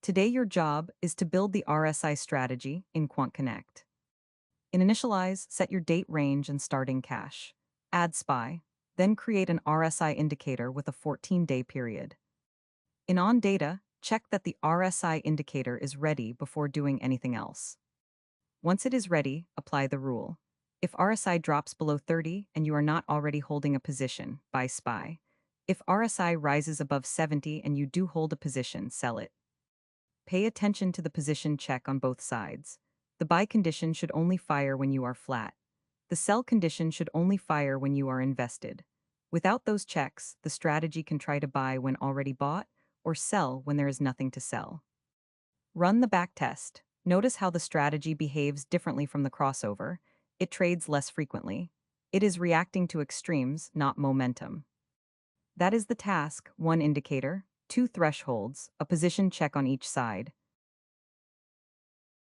Today, your job is to build the RSI strategy in QuantConnect. In Initialize, set your date range and starting cache. Add SPY, then create an RSI indicator with a 14-day period. In OnData, check that the RSI indicator is ready before doing anything else. Once it is ready, apply the rule. If RSI drops below 30 and you are not already holding a position, buy SPY. If RSI rises above 70 and you do hold a position, sell it. Pay attention to the position check on both sides. The buy condition should only fire when you are flat. The sell condition should only fire when you are invested. Without those checks, the strategy can try to buy when already bought or sell when there is nothing to sell. Run the backtest. Notice how the strategy behaves differently from the crossover. It trades less frequently. It is reacting to extremes, not momentum. That is the task: one indicator, two thresholds, a position check on each side.